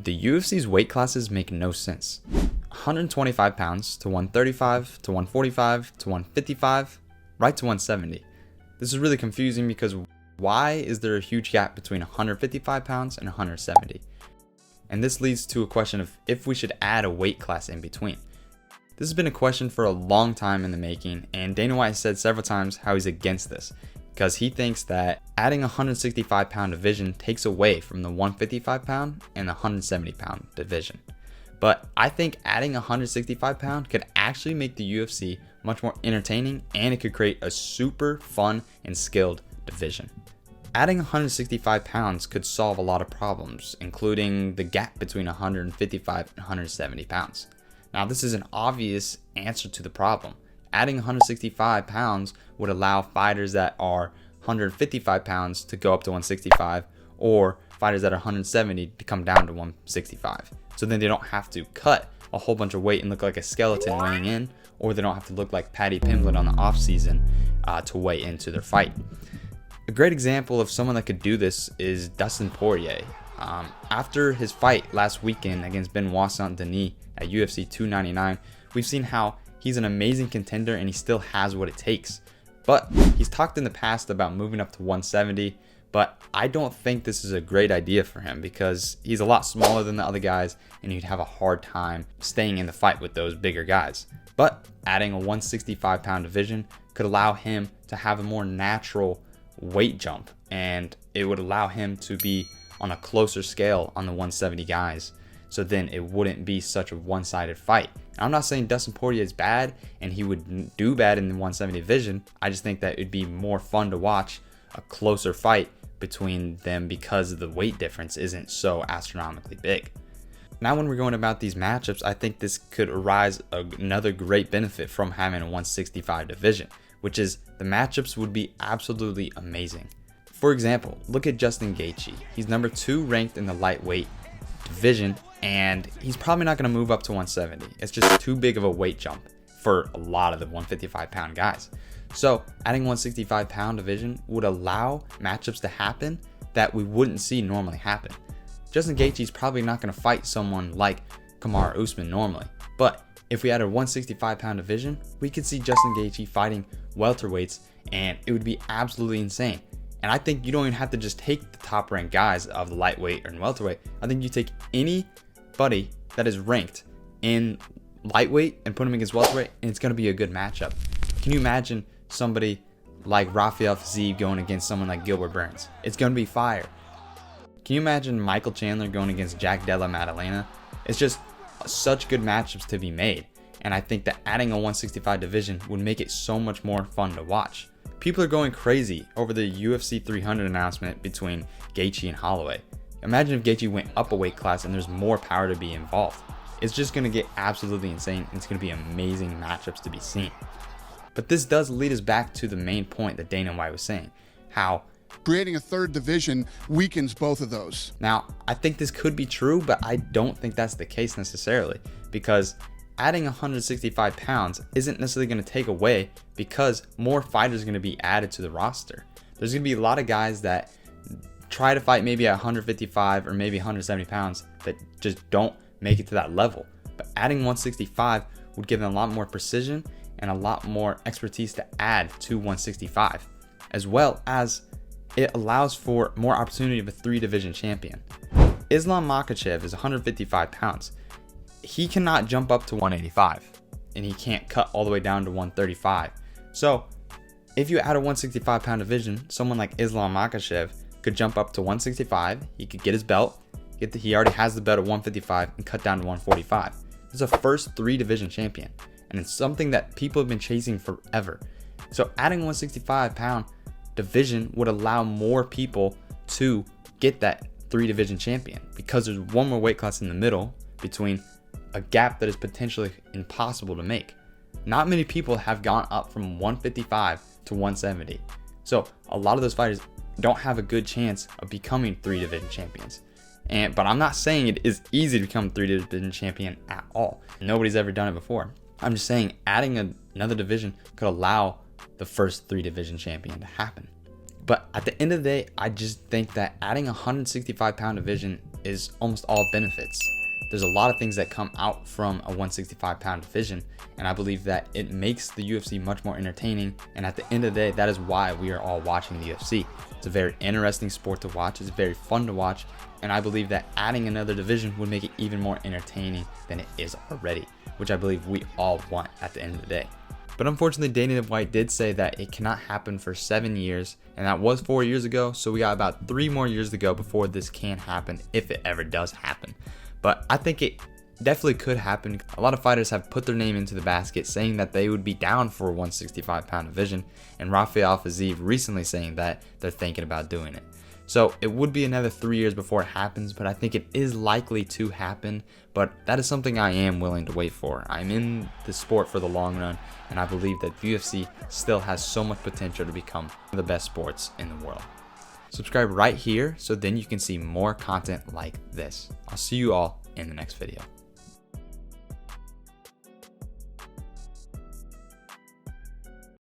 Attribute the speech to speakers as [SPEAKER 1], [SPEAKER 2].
[SPEAKER 1] The UFC's weight classes make no sense. 125 pounds to 135 to 145 to 155, right to 170. This is really confusing because why is there a huge gap between 155 pounds and 170? And this leads to a question of if we should add a weight class in between. This has been a question for a long time in the making, and Dana White has said several times how he's against this because he thinks that adding a 165 pound division takes away from the 155 pound and the 170 pound division. But I think adding a 165 pound could actually make the UFC much more entertaining, and it could create a super fun and skilled division. Adding 165 pounds could solve a lot of problems, including the gap between 155 and 170 pounds. Now, this is an obvious answer to the problem. Adding 165 pounds would allow fighters that are 155 pounds to go up to 165, or fighters that are 170 to come down to 165. So then they don't have to cut a whole bunch of weight and look like a skeleton weighing in, or they don't have to look like Paddy Pimblett on the off season to weigh into their fight. A great example of someone that could do this is Dustin Poirier. After his fight last weekend against Benoit Saint-Denis at UFC 299, we've seen how he's an amazing contender and he still has what it takes. But he's talked in the past about moving up to 170, but I don't think this is a great idea for him because he's a lot smaller than the other guys and he'd have a hard time staying in the fight with those bigger guys. But adding a 165 pound division could allow him to have a more natural weight jump, and it would allow him to be on a closer scale on the 170 guys. So then it wouldn't be such a one-sided fight. Now, I'm not saying Dustin Poirier is bad and he would do bad in the 170 division. I just think that it'd be more fun to watch a closer fight between them because the weight difference isn't so astronomically big. Now, when we're going about these matchups, I think this could arise another great benefit from having a 165 division, which is the matchups would be absolutely amazing. For example, look at Justin Gaethje. He's number 2 ranked in the lightweight division, and he's probably not going to move up to 170. It's just too big of a weight jump for a lot of the 155 pound guys. So adding 165 pound division would allow matchups to happen that we wouldn't see normally happen. Justin Gaethje is probably not going to fight someone like Kamaru Usman normally, but if we had a 165 pound division, we could see Justin Gaethje fighting welterweights, and it would be absolutely insane. And I think you don't even have to just take the top ranked guys of the lightweight or welterweight. I think you take anybody that is ranked in lightweight and put them against welterweight, and it's going to be a good matchup. Can you imagine somebody like Rafael Fiziev going against someone like Gilbert Burns? It's going to be fire. Can you imagine Michael Chandler going against Jack Della Maddalena? It's just such good matchups to be made. And I think that adding a 165 division would make it so much more fun to watch. People are going crazy over the UFC 300 announcement between Gaethje and Holloway. Imagine if Gaethje went up a weight class and there's more power to be involved. It's just going to get absolutely insane, and it's going to be amazing matchups to be seen. But this does lead us back to the main point that Dana White was saying, how
[SPEAKER 2] creating a third division weakens both of those.
[SPEAKER 1] Now, I think this could be true, but I don't think that's the case necessarily, because adding 165 pounds isn't necessarily going to take away because more fighters are going to be added to the roster. There's going to be a lot of guys that try to fight maybe at 155 or maybe 170 pounds that just don't make it to that level. But adding 165 would give them a lot more precision and a lot more expertise to add to 165, as well as it allows for more opportunity of a 3-division champion. Islam Makhachev is 155 pounds. He cannot jump up to 185, and he can't cut all the way down to 135. So if you add a 165 pound division, someone like Islam Makhachev could jump up to 165. He could get his belt. He already has the belt at 155 and cut down to 145. He's a first 3-division champion, and it's something that people have been chasing forever. So adding 165 pound division would allow more people to get that 3-division champion because there's one more weight class in the middle between a gap that is potentially impossible to make. Not many people have gone up from 155 to 170. So a lot of those fighters don't have a good chance of becoming 3-division champions. But I'm not saying it is easy to become 3-division champion at all. Nobody's ever done it before. I'm just saying adding another division could allow the first 3-division champion to happen. But at the end of the day, I just think that adding a 165 pound division is almost all benefits. There's a lot of things that come out from a 165-pound division, and I believe that it makes the UFC much more entertaining, and at the end of the day, that is why we are all watching the UFC. It's a very interesting sport to watch, it's very fun to watch, and I believe that adding another division would make it even more entertaining than it is already, which I believe we all want at the end of the day. But unfortunately, Dana White did say that it cannot happen for 7 years, and that was 4 years ago, so we got about 3 more years to go before this can happen, if it ever does happen. But I think it definitely could happen. A lot of fighters have put their name into the basket saying that they would be down for a 165-pound division, and Rafael Fiziev recently saying that they're thinking about doing it. So it would be another 3 years before it happens, but I think it is likely to happen. But that is something I am willing to wait for. I'm in the sport for the long run, and I believe that UFC still has so much potential to become one of the best sports in the world. Subscribe right here so then you can see more content like this. I'll see you all in the next video.